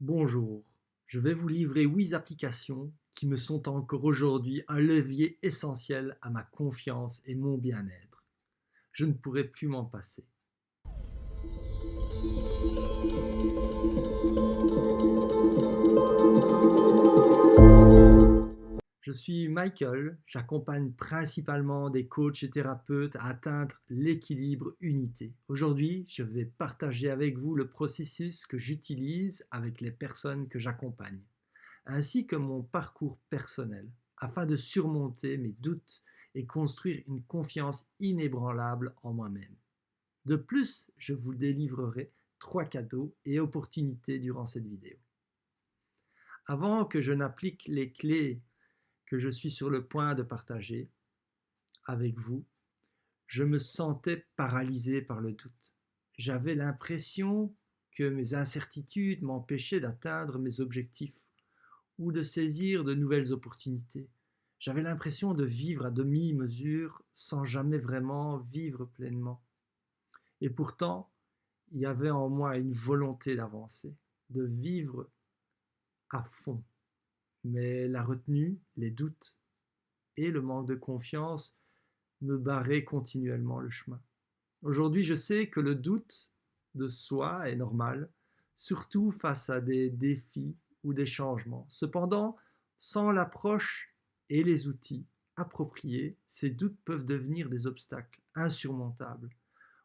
Bonjour, je vais vous livrer 8 applications qui me sont encore aujourd'hui un levier essentiel à ma confiance et mon bien-être. Je ne pourrai plus m'en passer. Je suis Michael, j'accompagne principalement des coachs et thérapeutes à atteindre l'équilibre unité. Aujourd'hui, je vais partager avec vous le processus que j'utilise avec les personnes que j'accompagne, ainsi que mon parcours personnel, afin de surmonter mes doutes et construire une confiance inébranlable en moi-même. De plus, je vous délivrerai 3 cadeaux et opportunités durant cette vidéo. Avant que je n'applique les clés que je suis sur le point de partager avec vous, je me sentais paralysé par le doute. J'avais l'impression que mes incertitudes m'empêchaient d'atteindre mes objectifs ou de saisir de nouvelles opportunités. J'avais l'impression de vivre à demi-mesure sans jamais vraiment vivre pleinement. Et pourtant, il y avait en moi une volonté d'avancer, de vivre à fond. Mais la retenue, les doutes et le manque de confiance me barraient continuellement le chemin. Aujourd'hui, je sais que le doute de soi est normal, surtout face à des défis ou des changements. Cependant, sans l'approche et les outils appropriés, ces doutes peuvent devenir des obstacles insurmontables,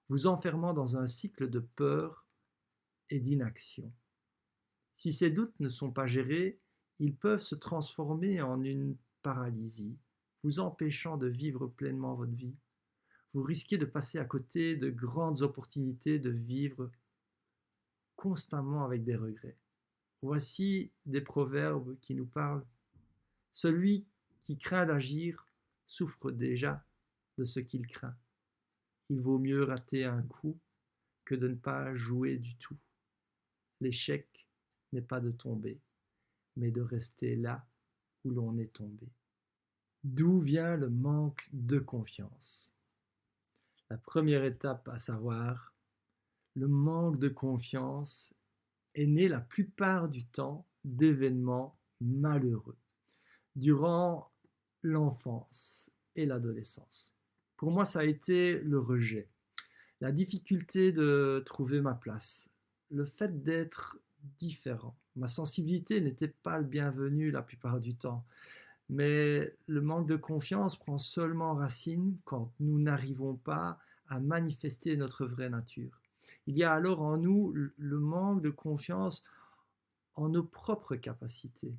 vous enfermant dans un cycle de peur et d'inaction. Si ces doutes ne sont pas gérés, ils peuvent se transformer en une paralysie, vous empêchant de vivre pleinement votre vie. Vous risquez de passer à côté de grandes opportunités de vivre constamment avec des regrets. Voici des proverbes qui nous parlent. Celui qui craint d'agir souffre déjà de ce qu'il craint. Il vaut mieux rater un coup que de ne pas jouer du tout. L'échec n'est pas de tomber, mais de rester là où l'on est tombé. D'où vient le manque de confiance? La première étape à savoir, le manque de confiance est né la plupart du temps d'événements malheureux durant l'enfance et l'adolescence. Pour moi, ça a été le rejet, la difficulté de trouver ma place, le fait d'être différent. Ma sensibilité n'était pas le bienvenu la plupart du temps, mais le manque de confiance prend seulement racine quand nous n'arrivons pas à manifester notre vraie nature. Il y a alors en nous le manque de confiance en nos propres capacités,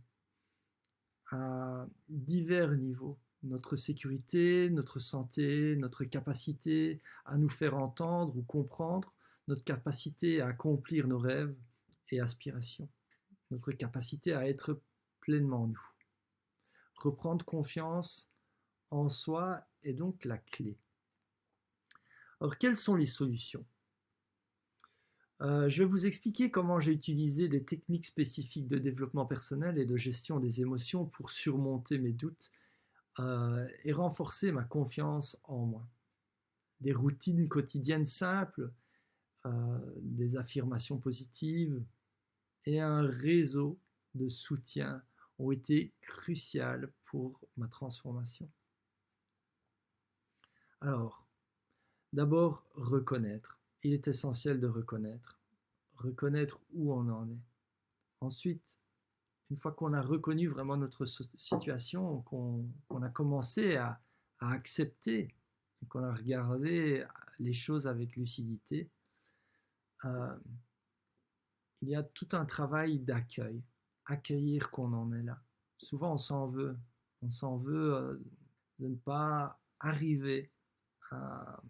à divers niveaux. Notre sécurité, notre santé, notre capacité à nous faire entendre ou comprendre, notre capacité à accomplir nos rêves et aspirations, notre capacité à être pleinement nous. Reprendre confiance en soi est donc la clé. Alors, quelles sont les solutions? Je vais vous expliquer comment j'ai utilisé des techniques spécifiques de développement personnel et de gestion des émotions pour surmonter mes doutes et renforcer ma confiance en moi. Des routines quotidiennes simples, des affirmations positives et un réseau de soutien ont été cruciales pour ma transformation. Alors, d'abord, reconnaître. Il est essentiel de reconnaître. Reconnaître où on en est. Ensuite, une fois qu'on a reconnu vraiment notre situation, qu'on a commencé à accepter, qu'on a regardé les choses avec lucidité, euh, il y a tout un travail d'accueil. Accueillir qu'on en est là. Souvent, on s'en veut. On s'en veut de ne pas arriver à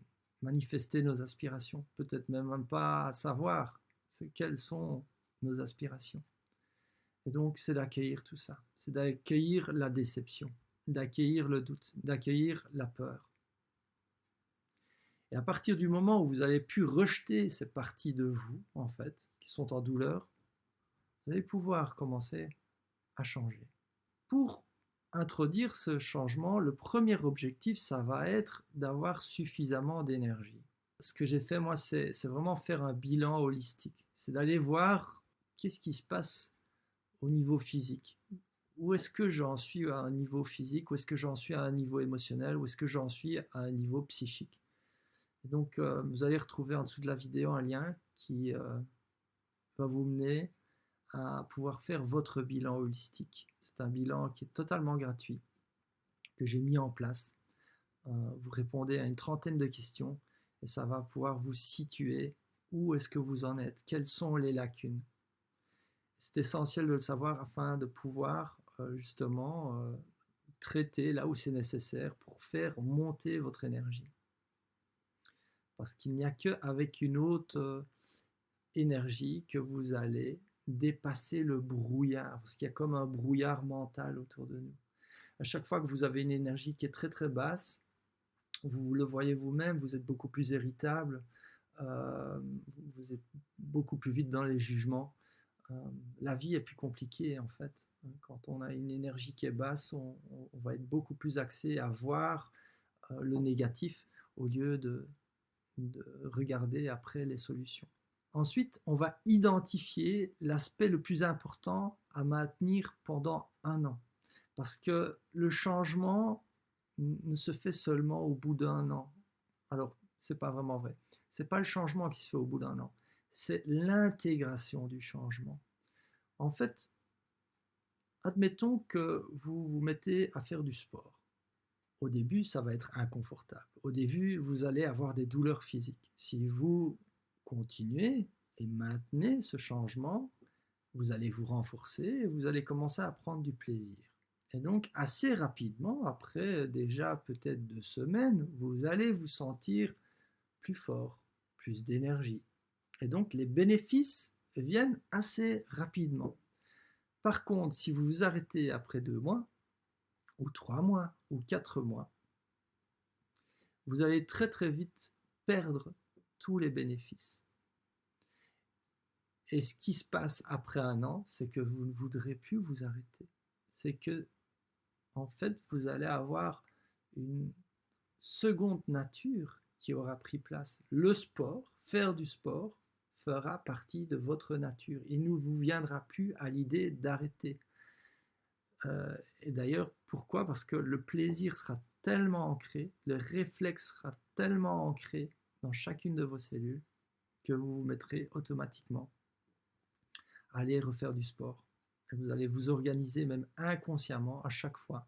manifester nos aspirations. Peut-être même pas savoir quelles sont nos aspirations. Et donc, c'est d'accueillir tout ça. C'est d'accueillir la déception, d'accueillir le doute, d'accueillir la peur. Et à partir du moment où vous avez pu rejeter ces parties de vous, en fait, qui sont en douleur, vous allez pouvoir commencer à changer. Pour introduire ce changement, le premier objectif, ça va être d'avoir suffisamment d'énergie. Ce que j'ai fait, moi, c'est vraiment faire un bilan holistique. C'est d'aller voir qu'est-ce qui se passe au niveau physique. Où est-ce que j'en suis à un niveau physique? Où est-ce que j'en suis à un niveau émotionnel? Où est-ce que j'en suis à un niveau psychique? Et donc, vous allez retrouver en dessous de la vidéo un lien qui va vous mener à pouvoir faire votre bilan holistique. C'est un bilan qui est totalement gratuit, que j'ai mis en place. Vous répondez à une trentaine de questions et ça va pouvoir vous situer où est-ce que vous en êtes, quelles sont les lacunes. C'est essentiel de le savoir afin de pouvoir justement traiter là où c'est nécessaire pour faire monter votre énergie. Parce qu'il n'y a qu'avec une haute énergie que vous allez dépasser le brouillard, parce qu'il y a comme un brouillard mental autour de nous. À chaque fois que vous avez une énergie qui est très très basse, vous le voyez vous-même, vous êtes beaucoup plus irritable, vous êtes beaucoup plus vite dans les jugements. La vie est plus compliquée en fait. Quand on a une énergie qui est basse, on va être beaucoup plus axé à voir le négatif au lieu de regarder après les solutions. Ensuite, on va identifier l'aspect le plus important à maintenir pendant un an. Parce que le changement ne se fait seulement au bout d'un an. Alors, c'est pas vraiment vrai. C'est pas le changement qui se fait au bout d'un an. C'est l'intégration du changement. En fait, admettons que vous vous mettez à faire du sport. Au début, ça va être inconfortable. Au début, vous allez avoir des douleurs physiques. Si vous continuez et maintenez ce changement, vous allez vous renforcer et vous allez commencer à prendre du plaisir. Et donc, assez rapidement, après déjà peut-être 2 semaines, vous allez vous sentir plus fort, plus d'énergie. Et donc, les bénéfices viennent assez rapidement. Par contre, si vous vous arrêtez après 2 mois, ou 3 mois, ou 4 mois, vous allez très très vite perdre tous les bénéfices. Et ce qui se passe après un an, c'est que vous ne voudrez plus vous arrêter. C'est que, en fait, vous allez avoir une seconde nature qui aura pris place. Le sport, faire du sport, fera partie de votre nature. Il ne vous viendra plus à l'idée d'arrêter. Et d'ailleurs, pourquoi? Parce que le plaisir sera tellement ancré, le réflexe sera tellement ancré dans chacune de vos cellules que vous vous mettrez automatiquement à aller refaire du sport. Et vous allez vous organiser même inconsciemment à chaque fois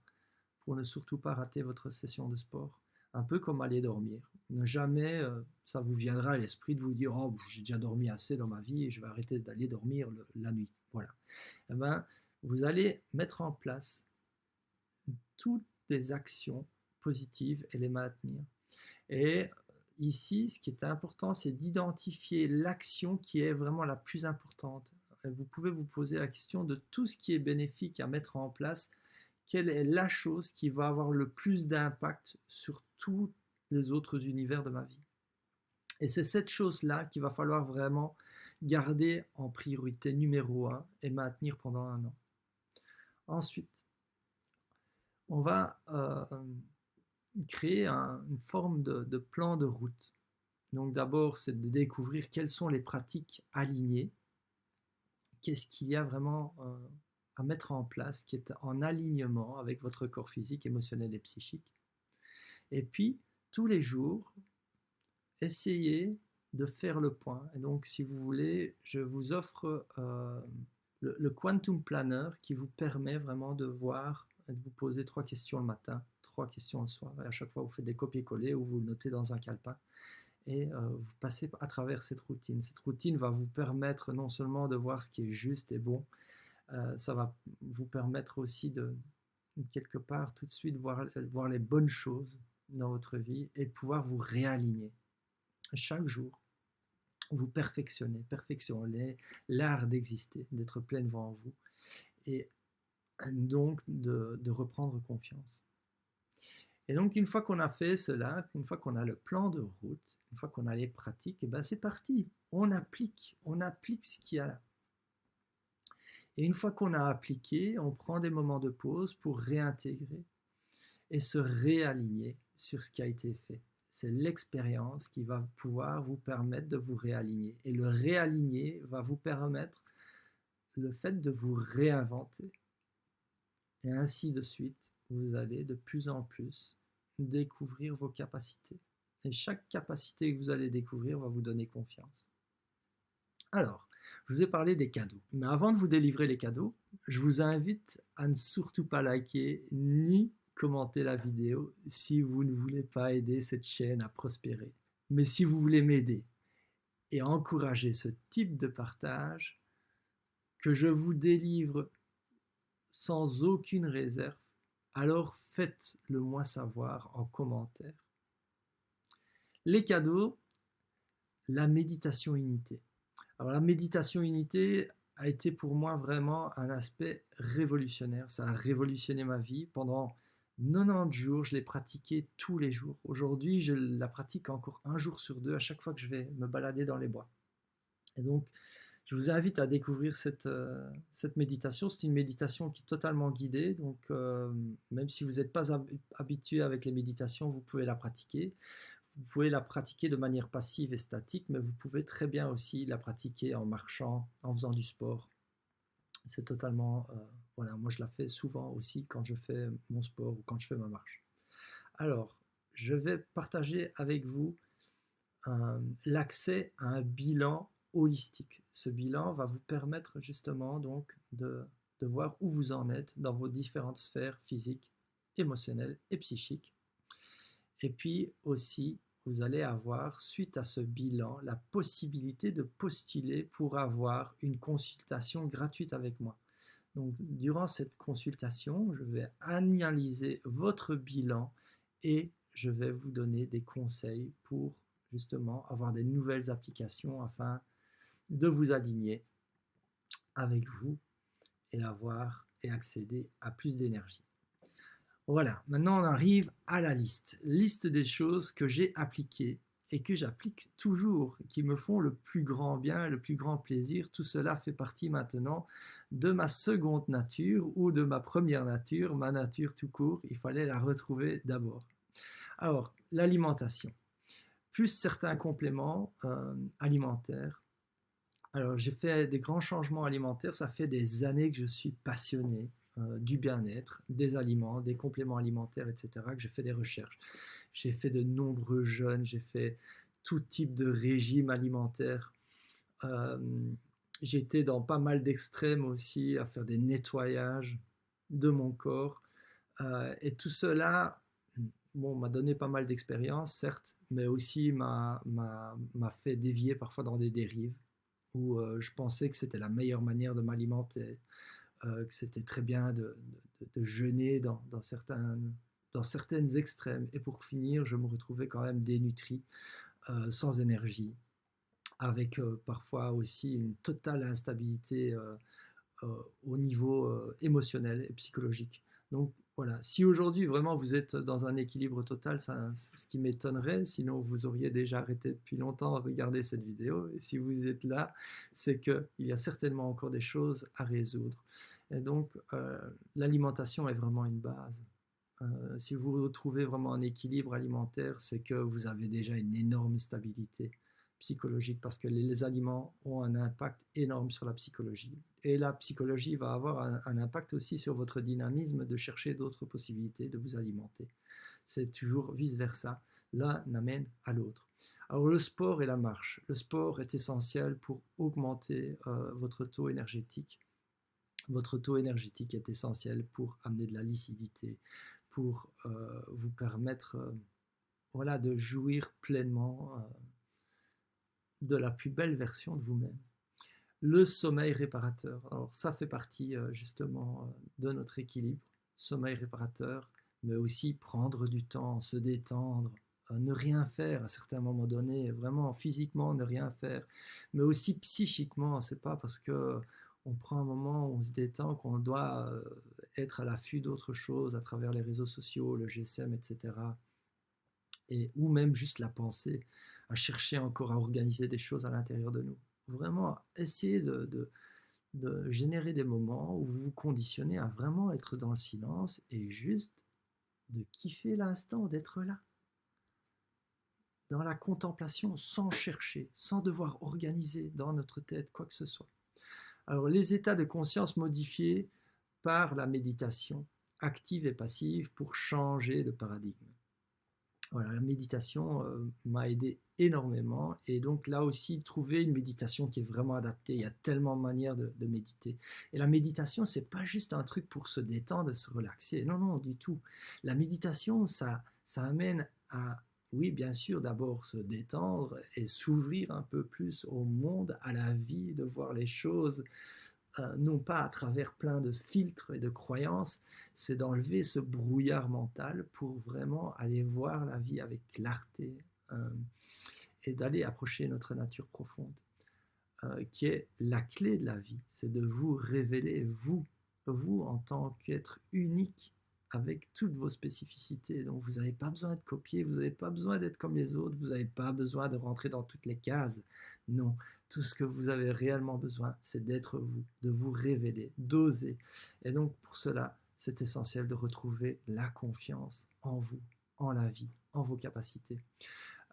pour ne surtout pas rater votre session de sport. Un peu comme aller dormir. Ne jamais, ça vous viendra à l'esprit de vous dire oh, j'ai déjà dormi assez dans ma vie et je vais arrêter d'aller dormir la nuit. Voilà. Eh ben, vous allez mettre en place toutes des actions positives et les maintenir. Et ici, ce qui est important, c'est d'identifier l'action qui est vraiment la plus importante. Vous pouvez vous poser la question de tout ce qui est bénéfique à mettre en place, quelle est la chose qui va avoir le plus d'impact sur tous les autres univers de ma vie. Et c'est cette chose-là qu'il va falloir vraiment garder en priorité numéro 1 et maintenir pendant un an. Ensuite, on va créer une forme de plan de route. Donc d'abord, c'est de découvrir quelles sont les pratiques alignées, qu'est-ce qu'il y a vraiment à mettre en place qui est en alignement avec votre corps physique, émotionnel et psychique. Et puis, tous les jours, essayez de faire le point. Et donc, si vous voulez, je vous offre le Quantum Planner qui vous permet vraiment de voir et de vous poser 3 questions le matin, 3 questions le soir. Et à chaque fois, vous faites des copier-coller ou vous le notez dans un calepin. Et vous passez à travers cette routine. Cette routine va vous permettre non seulement de voir ce qui est juste et bon, ça va vous permettre aussi de, quelque part, tout de suite voir les bonnes choses dans votre vie et pouvoir vous réaligner. Chaque jour, vous perfectionnez l'art d'exister, d'être plein devant vous et donc de reprendre confiance. Et donc, une fois qu'on a fait cela, une fois qu'on a le plan de route, une fois qu'on a les pratiques, et ben c'est parti. On applique ce qu'il y a là. Et une fois qu'on a appliqué, on prend des moments de pause pour réintégrer et se réaligner sur ce qui a été fait. C'est l'expérience qui va pouvoir vous permettre de vous réaligner. Et le réaligner va vous permettre le fait de vous réinventer. Et ainsi de suite, vous allez de plus en plus découvrir vos capacités. Et chaque capacité que vous allez découvrir va vous donner confiance. Alors, je vous ai parlé des cadeaux. Mais avant de vous délivrer les cadeaux, je vous invite à ne surtout pas liker ni commenter la vidéo si vous ne voulez pas aider cette chaîne à prospérer. Mais si vous voulez m'aider et encourager ce type de partage, que je vous délivre sans aucune réserve, alors faites-le moi savoir en commentaire. Les cadeaux, la méditation unité. Alors la méditation unité a été pour moi vraiment un aspect révolutionnaire. Ça a révolutionné ma vie. Pendant 90 jours, je l'ai pratiqué tous les jours. Aujourd'hui, je la pratique encore un jour sur deux à chaque fois que je vais me balader dans les bois. Et donc, je vous invite à découvrir cette méditation. C'est une méditation qui est totalement guidée. Donc, même si vous n'êtes pas habitué avec les méditations, vous pouvez la pratiquer. Vous pouvez la pratiquer de manière passive et statique, mais vous pouvez très bien aussi la pratiquer en marchant, en faisant du sport. C'est totalement... voilà, moi je la fais souvent aussi quand je fais mon sport ou quand je fais ma marche. Alors, je vais partager avec vous l'accès à un bilan holistique. Ce bilan va vous permettre justement donc de voir où vous en êtes dans vos différentes sphères physiques, émotionnelles et psychiques. Et puis aussi, vous allez avoir, suite à ce bilan, la possibilité de postuler pour avoir une consultation gratuite avec moi. Donc, durant cette consultation, je vais analyser votre bilan et je vais vous donner des conseils pour justement avoir des nouvelles applications afin de vous aligner avec vous et avoir et accéder à plus d'énergie. Voilà, maintenant on arrive à la liste des choses que j'ai appliquées et que j'applique toujours, qui me font le plus grand bien, le plus grand plaisir. Tout cela fait partie maintenant de ma seconde nature ou de ma première nature, ma nature tout court. Il fallait la retrouver d'abord. Alors, l'alimentation, plus certains compléments alimentaires. Alors, j'ai fait des grands changements alimentaires. Ça fait des années que je suis passionné du bien-être, des aliments, des compléments alimentaires, etc., que j'ai fait des recherches. J'ai fait de nombreux jeûnes, j'ai fait tout type de régime alimentaire. Euh, j'ai été dans pas mal d'extrêmes aussi, à faire des nettoyages de mon corps. Et tout cela, bon, m'a donné pas mal d'expérience, certes, mais aussi m'a fait dévier parfois dans des dérives où je pensais que c'était la meilleure manière de m'alimenter, que c'était très bien de jeûner dans certaines extrêmes. Et pour finir, je me retrouvais quand même dénutri, sans énergie, avec parfois aussi une totale instabilité au niveau émotionnel et psychologique. Donc voilà, si aujourd'hui vraiment vous êtes dans un équilibre total, ce qui m'étonnerait, sinon vous auriez déjà arrêté depuis longtemps à regarder cette vidéo. Et si vous êtes là, c'est qu'il y a certainement encore des choses à résoudre. Et donc l'alimentation est vraiment une base. Si vous retrouvez vraiment un équilibre alimentaire, c'est que vous avez déjà une énorme stabilité psychologique parce que les aliments ont un impact énorme sur la psychologie. Et la psychologie va avoir un impact aussi sur votre dynamisme de chercher d'autres possibilités de vous alimenter. C'est toujours vice-versa. L'un amène à l'autre. Alors le sport et la marche. Le sport est essentiel pour augmenter votre taux énergétique. Votre taux énergétique est essentiel pour amener de la lucidité, pour vous permettre voilà, de jouir pleinement de la plus belle version de vous-même. Le sommeil réparateur, alors ça fait partie justement de notre équilibre, sommeil réparateur, mais aussi prendre du temps, se détendre, ne rien faire à certains moments donnés, vraiment physiquement ne rien faire, mais aussi psychiquement. C'est pas parce que on prend un moment où on se détend qu'on doit être à l'affût d'autre chose à travers les réseaux sociaux, le GSM, etc. Ou même juste la pensée, à chercher encore à organiser des choses à l'intérieur de nous. Vraiment, essayer de générer des moments où vous vous conditionnez à vraiment être dans le silence et juste de kiffer l'instant, d'être là, dans la contemplation, sans chercher, sans devoir organiser dans notre tête quoi que ce soit. Alors, les états de conscience modifiés par la méditation active et passive pour changer de paradigme. Voilà, la méditation m'a aidé énormément et donc là aussi trouver une méditation qui est vraiment adaptée. Il y a tellement de manières de méditer. Et la méditation, c'est pas juste un truc pour se détendre, se relaxer. Non, non, du tout. La méditation, ça amène à, oui, bien sûr, d'abord se détendre et s'ouvrir un peu plus au monde, à la vie, de voir les choses non pas à travers plein de filtres et de croyances, c'est d'enlever ce brouillard mental pour vraiment aller voir la vie avec clarté et d'aller approcher notre nature profonde, qui est la clé de la vie. C'est de vous révéler, vous en tant qu'être unique, avec toutes vos spécificités. Donc vous n'avez pas besoin de copier, vous n'avez pas besoin d'être comme les autres, vous n'avez pas besoin de rentrer dans toutes les cases. Non, tout ce que vous avez réellement besoin, c'est d'être vous, de vous révéler, d'oser. Et donc pour cela, c'est essentiel de retrouver la confiance en vous, en la vie, en vos capacités.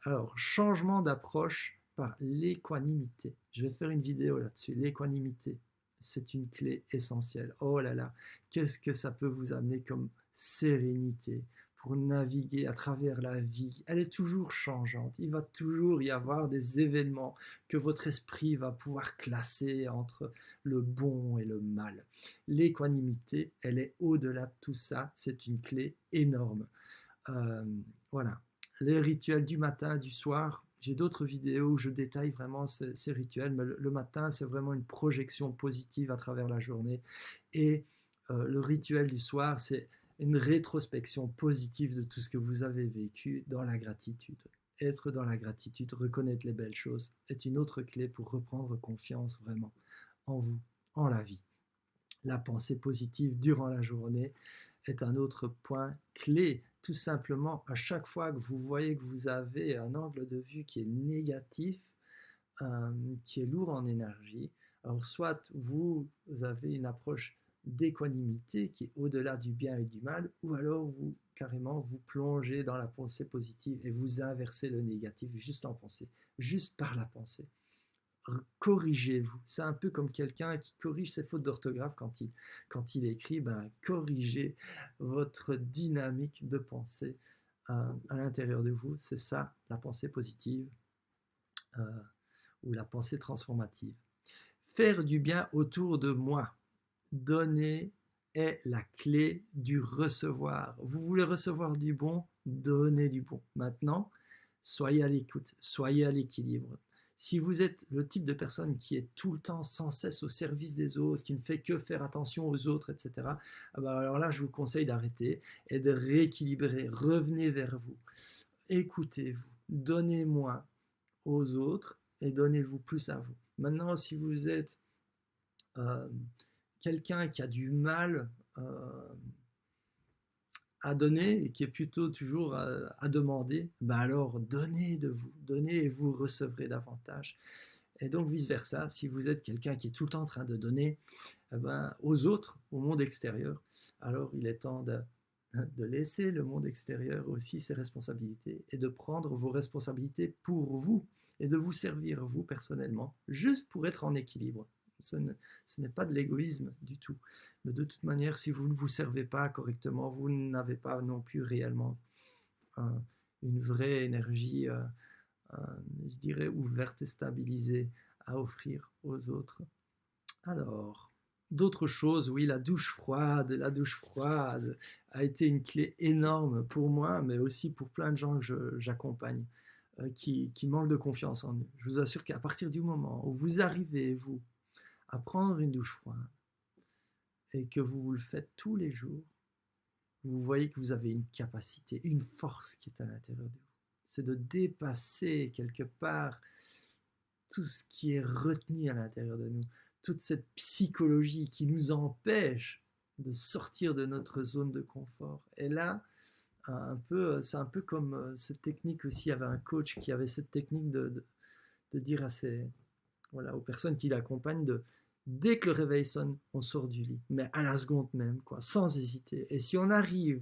Alors, changement d'approche par l'équanimité. Je vais faire une vidéo là-dessus. L'équanimité, c'est une clé essentielle. Oh là là, qu'est-ce que ça peut vous amener comme sérénité pour naviguer à travers la vie. Elle est toujours changeante. Il va toujours y avoir des événements que votre esprit va pouvoir classer entre le bon et le mal. L'équanimité, elle est au-delà de tout ça. C'est une clé énorme. Voilà. Les rituels du matin, du soir. J'ai d'autres vidéos où je détaille vraiment ces rituels, mais le matin, c'est vraiment une projection positive à travers la journée. Et le rituel du soir, c'est une rétrospection positive de tout ce que vous avez vécu dans la gratitude. Être dans la gratitude, reconnaître les belles choses, est une autre clé pour reprendre confiance vraiment en vous, en la vie. La pensée positive durant la journée est un autre point clé. Tout simplement, à chaque fois que vous voyez que vous avez un angle de vue qui est négatif, qui est lourd en énergie, alors soit vous avez une approche d'équanimité qui est au-delà du bien et du mal, ou alors vous carrément vous plongez dans la pensée positive et vous inversez le négatif juste en pensée, juste par la pensée. Corrigez-vous. C'est un peu comme quelqu'un qui corrige ses fautes d'orthographe quand il écrit, ben, corrigez votre dynamique de pensée à l'intérieur de vous. C'est ça, la pensée positive ou la pensée transformative. Faire du bien autour de moi. Donner est la clé du recevoir. Vous voulez recevoir du bon, donnez du bon. Maintenant, soyez à l'écoute, soyez à l'équilibre. Si vous êtes le type de personne qui est tout le temps sans cesse au service des autres, qui ne fait que faire attention aux autres, etc., alors là, je vous conseille d'arrêter et de rééquilibrer. Revenez vers vous. Écoutez-vous. Donnez moins aux autres et donnez-vous plus à vous. Maintenant, si vous êtes quelqu'un qui a du mal à donner et qui est plutôt toujours à demander, ben alors donnez de vous, donnez et vous recevrez davantage. Et donc vice-versa, si vous êtes quelqu'un qui est tout le temps en train de donner ben, aux autres, au monde extérieur, alors il est temps de laisser le monde extérieur aussi ses responsabilités et de prendre vos responsabilités pour vous et de vous servir vous personnellement, juste pour être en équilibre. Ce n'est pas de l'égoïsme du tout. Mais de toute manière, si vous ne vous servez pas correctement, vous n'avez pas non plus réellement une vraie énergie, je dirais, ouverte et stabilisée à offrir aux autres. Alors, d'autres choses, oui, la douche froide a été une clé énorme pour moi, mais aussi pour plein de gens que j'accompagne, qui manquent de confiance en eux. Je vous assure qu'à partir du moment où vous arrivez, vous, à prendre une douche froide et que vous le faites tous les jours, vous voyez que vous avez une capacité, une force qui est à l'intérieur de vous. C'est de dépasser quelque part tout ce qui est retenu à l'intérieur de nous, toute cette psychologie qui nous empêche de sortir de notre zone de confort. Et là, c'est un peu comme cette technique aussi, il y avait un coach qui avait cette technique de dire aux personnes qui l'accompagnent dès que le réveil sonne, on sort du lit, mais à la seconde même, quoi, sans hésiter. Et si on arrive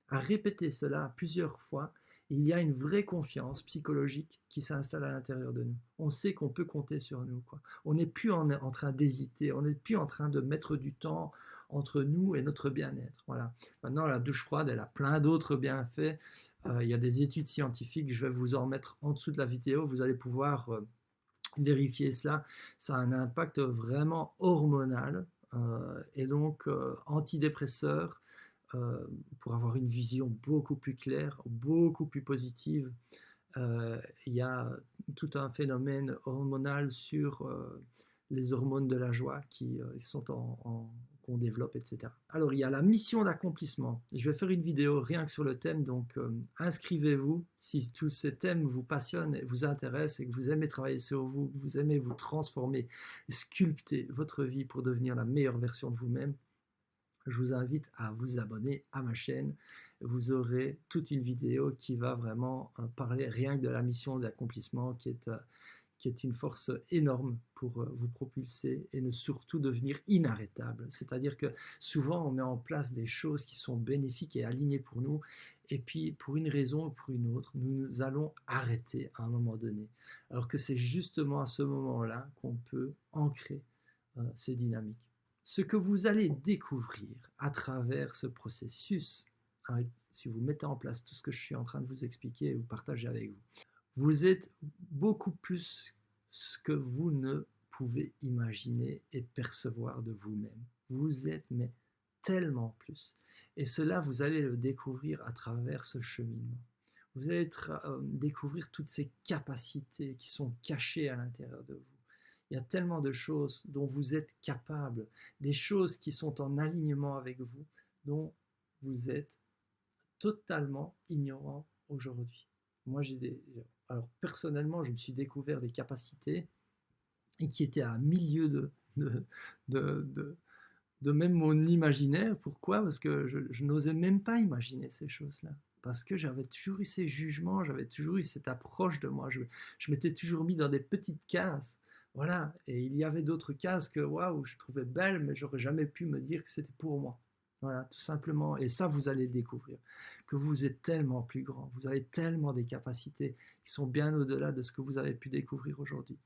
à répéter cela plusieurs fois, il y a une vraie confiance psychologique qui s'installe à l'intérieur de nous. On sait qu'on peut compter sur nous, quoi. On n'est plus en train d'hésiter, on n'est plus en train de mettre du temps entre nous et notre bien-être. Voilà. Maintenant, la douche froide, elle a plein d'autres bienfaits. Il y a des études scientifiques, je vais vous en mettre en dessous de la vidéo, vous allez pouvoir vérifier cela. Ça a un impact vraiment hormonal et donc antidépresseur pour avoir une vision beaucoup plus claire, beaucoup plus positive. Il y a tout un phénomène hormonal sur les hormones de la joie qui sont qu'on développe, etc. Alors, il y a la mission d'accomplissement. Je vais faire une vidéo rien que sur le thème, donc inscrivez-vous si tous ces thèmes vous passionnent et vous intéressent et que vous aimez travailler sur vous, que vous aimez vous transformer, sculpter votre vie pour devenir la meilleure version de vous-même. Je vous invite à vous abonner à ma chaîne. Vous aurez toute une vidéo qui va vraiment parler rien que de la mission d'accomplissement qui est une force énorme pour vous propulser et ne surtout devenir inarrêtable. C'est-à-dire que souvent on met en place des choses qui sont bénéfiques et alignées pour nous et puis pour une raison ou pour une autre, nous allons arrêter à un moment donné. Alors que c'est justement à ce moment-là qu'on peut ancrer ces dynamiques. Ce que vous allez découvrir à travers ce processus, si vous mettez en place tout ce que je suis en train de vous expliquer et vous partager avec vous, vous êtes beaucoup plus ce que vous ne pouvez imaginer et percevoir de vous-même. Vous êtes mais tellement plus. Et cela, vous allez le découvrir à travers ce cheminement. Vous allez découvrir toutes ces capacités qui sont cachées à l'intérieur de vous. Il y a tellement de choses dont vous êtes capable, des choses qui sont en alignement avec vous, dont vous êtes totalement ignorant aujourd'hui. Moi, alors personnellement, je me suis découvert des capacités et qui étaient à milieu de même mon imaginaire. Pourquoi? Parce que je n'osais même pas imaginer ces choses-là. Parce que j'avais toujours eu ces jugements, j'avais toujours eu cette approche de moi. Je m'étais toujours mis dans des petites cases. Voilà, et il y avait d'autres cases que waouh, je trouvais belles, mais j'aurais jamais pu me dire que c'était pour moi. Voilà, tout simplement. Et ça, vous allez le découvrir, que vous êtes tellement plus grand, vous avez tellement des capacités qui sont bien au-delà de ce que vous avez pu découvrir aujourd'hui.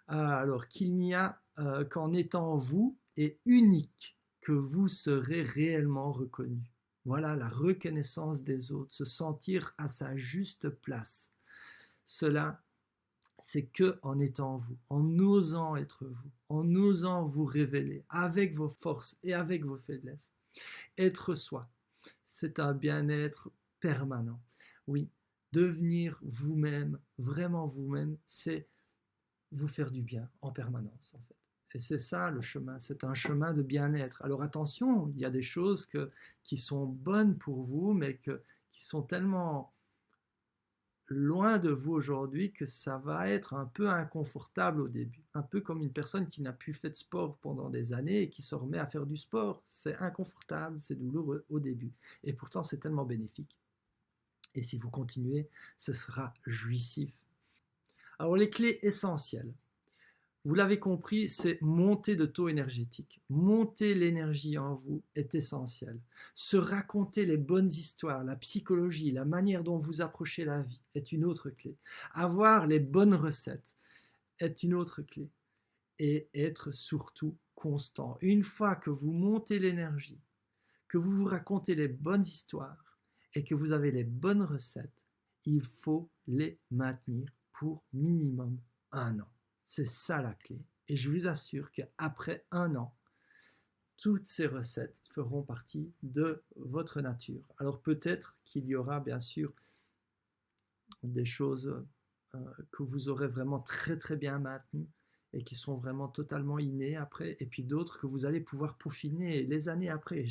Alors qu'il n'y a qu'en étant vous et unique que vous serez réellement reconnu. Voilà la reconnaissance des autres, se sentir à sa juste place. Cela, c'est que en étant vous, en osant être vous, en osant vous révéler avec vos forces et avec vos faiblesses. Être soi, c'est un bien-être permanent. Oui, devenir vous-même, vraiment vous-même, c'est vous faire du bien en permanence, en fait. Et c'est ça le chemin, c'est un chemin de bien-être. Alors attention, il y a des choses qui sont bonnes pour vous, mais qui sont tellement loin de vous aujourd'hui que ça va être un peu inconfortable au début. Un peu comme une personne qui n'a plus fait de sport pendant des années et qui se remet à faire du sport. C'est inconfortable, c'est douloureux au début. Et pourtant, c'est tellement bénéfique. Et si vous continuez, ce sera jouissif. Alors, les clés essentielles. Vous l'avez compris, c'est monter de taux énergétique. Monter l'énergie en vous est essentiel. Se raconter les bonnes histoires, la psychologie, la manière dont vous approchez la vie est une autre clé. Avoir les bonnes recettes est une autre clé. Et être surtout constant. Une fois que vous montez l'énergie, que vous vous racontez les bonnes histoires et que vous avez les bonnes recettes, il faut les maintenir pour minimum 1 an. C'est ça la clé. Et je vous assure qu'après 1 an, toutes ces recettes feront partie de votre nature. Alors peut-être qu'il y aura bien sûr des choses que vous aurez vraiment très très bien maintenues et qui sont vraiment totalement innées après, et puis d'autres que vous allez pouvoir peaufiner les années après.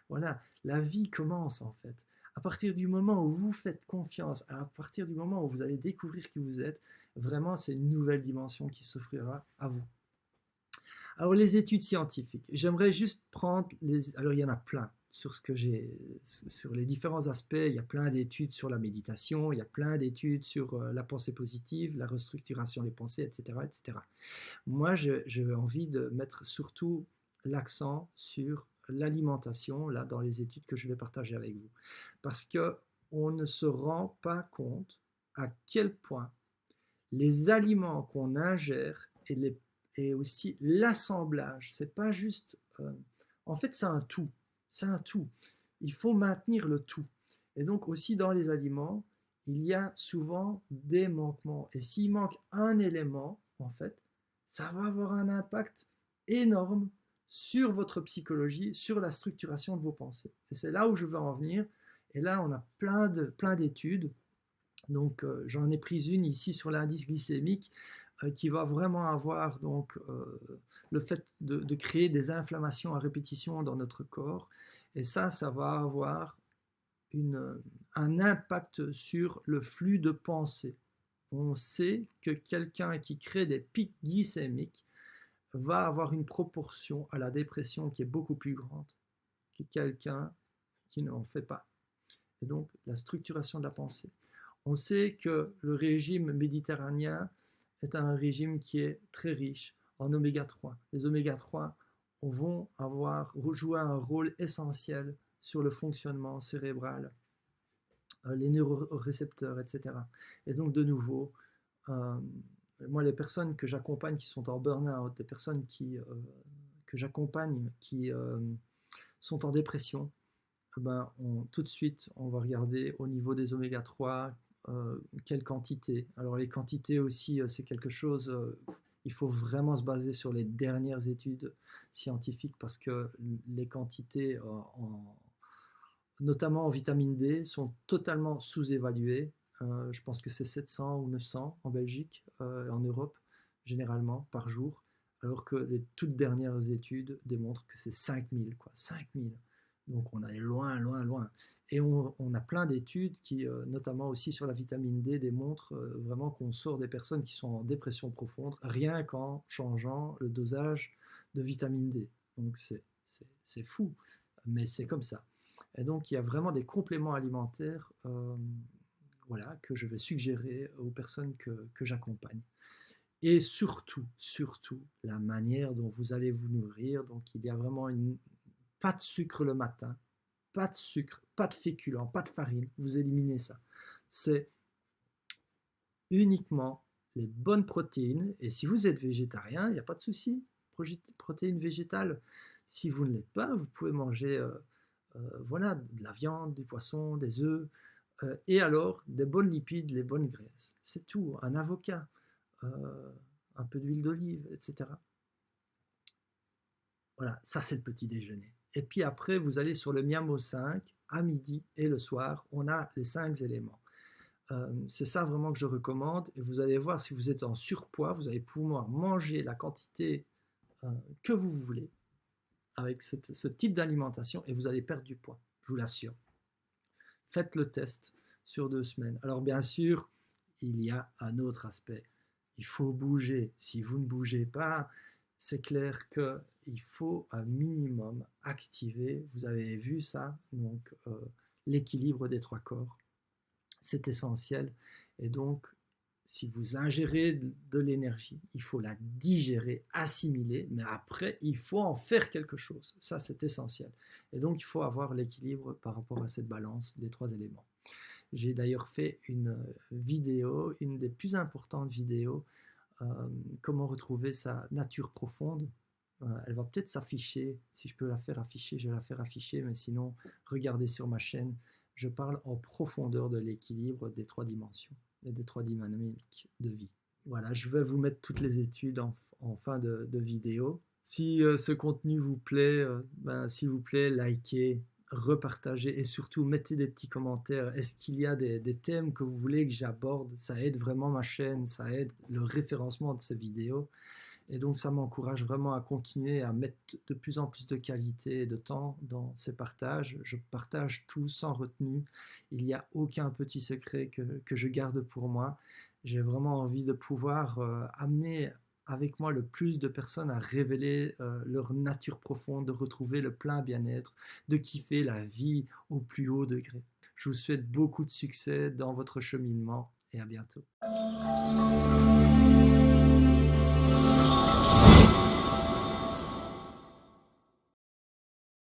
Voilà, la vie commence en fait. À partir du moment où vous faites confiance, à partir du moment où vous allez découvrir qui vous êtes, vraiment c'est une nouvelle dimension qui s'offrira à vous. Alors les études scientifiques, j'aimerais juste prendre alors il y en a plein sur sur les différents aspects. Il y a plein d'études sur la méditation, il y a plein d'études sur la pensée positive, la restructuration des pensées, etc., etc. Moi, j'ai envie de mettre surtout l'accent sur l'alimentation, là, dans les études que je vais partager avec vous. Parce que on ne se rend pas compte à quel point les aliments qu'on ingère et aussi l'assemblage, c'est pas juste. En fait, c'est un tout. C'est un tout. Il faut maintenir le tout. Et donc aussi dans les aliments, il y a souvent des manquements. Et s'il manque un élément, en fait, ça va avoir un impact énorme sur votre psychologie, sur la structuration de vos pensées. Et c'est là où je veux en venir. Et là, on a plein d'études. Donc, j'en ai pris une ici sur l'indice glycémique qui va vraiment avoir donc, le fait de créer des inflammations à répétition dans notre corps. Et ça va avoir un impact sur le flux de pensée. On sait que quelqu'un qui crée des pics glycémiques va avoir une proportion à la dépression qui est beaucoup plus grande que quelqu'un qui n'en fait pas. Et donc, la structuration de la pensée. On sait que le régime méditerranéen est un régime qui est très riche en oméga 3. Les oméga 3 vont jouer un rôle essentiel sur le fonctionnement cérébral, les neurorécepteurs, etc. Et donc, de nouveau, moi, les personnes que j'accompagne qui sont en burn-out, des personnes que j'accompagne qui sont en dépression, ben, tout de suite, on va regarder au niveau des oméga 3, quelle quantité. Alors les quantités aussi, c'est quelque chose, il faut vraiment se baser sur les dernières études scientifiques parce que les quantités, notamment en vitamine D, sont totalement sous-évaluées. Je pense que c'est 700 ou 900 en Belgique, en Europe, généralement, par jour, alors que les toutes dernières études démontrent que c'est 5000, quoi, 5000. Donc on est loin, loin, loin. Et on a plein d'études qui, notamment aussi sur la vitamine D, démontrent vraiment qu'on sort des personnes qui sont en dépression profonde rien qu'en changeant le dosage de vitamine D. Donc c'est fou, mais c'est comme ça. Et donc il y a vraiment des compléments alimentaires voilà, que je vais suggérer aux personnes que j'accompagne. Et surtout, surtout, la manière dont vous allez vous nourrir. Donc il y a vraiment pas de sucre le matin, pas de sucre, pas de féculents, pas de farine, vous éliminez ça. C'est uniquement les bonnes protéines, et si vous êtes végétarien, il n'y a pas de souci, protéines végétales. Si vous ne l'êtes pas, vous pouvez manger voilà, de la viande, du poisson, des œufs, et alors des bonnes lipides, les bonnes graisses. C'est tout, un avocat, un peu d'huile d'olive, etc. Voilà, ça c'est le petit déjeuner. Et puis après, vous allez sur le Miamo 5, à midi et le soir, on a les 5 éléments. C'est ça vraiment que je recommande. Et vous allez voir, si vous êtes en surpoids, vous allez pouvoir manger la quantité que vous voulez avec ce type d'alimentation et vous allez perdre du poids, je vous l'assure. Faites le test sur 2 semaines. Alors bien sûr, il y a un autre aspect. Il faut bouger. Si vous ne bougez pas, c'est clair qu'il faut un minimum activer, vous avez vu ça, donc l'équilibre des 3 corps, c'est essentiel. Et donc, si vous ingérez de l'énergie, il faut la digérer, assimiler, mais après, il faut en faire quelque chose. Ça, c'est essentiel. Et donc, il faut avoir l'équilibre par rapport à cette balance des 3 éléments. J'ai d'ailleurs fait une vidéo, une des plus importantes vidéos, comment retrouver sa nature profonde. Elle va peut-être s'afficher, si je peux la faire afficher, je vais la faire afficher, mais sinon, regardez sur ma chaîne, je parle en profondeur de l'équilibre des 3 dimensions et des 3 dynamiques de vie. Voilà, je vais vous mettre toutes les études en fin de vidéo. Si ce contenu vous plaît, s'il vous plaît, likez, repartagez et surtout mettez des petits commentaires. Est-ce qu'il y a des thèmes que vous voulez que j'aborde? Ça aide vraiment ma chaîne, ça aide le référencement de ces vidéos. Et donc ça m'encourage vraiment à continuer à mettre de plus en plus de qualité et de temps dans ces partages. Je partage tout sans retenue. Il n'y a aucun petit secret que je garde pour moi. J'ai vraiment envie de pouvoir amener avec moi le plus de personnes à révéler leur nature profonde, de retrouver le plein bien-être, de kiffer la vie au plus haut degré. Je vous souhaite beaucoup de succès dans votre cheminement et à bientôt.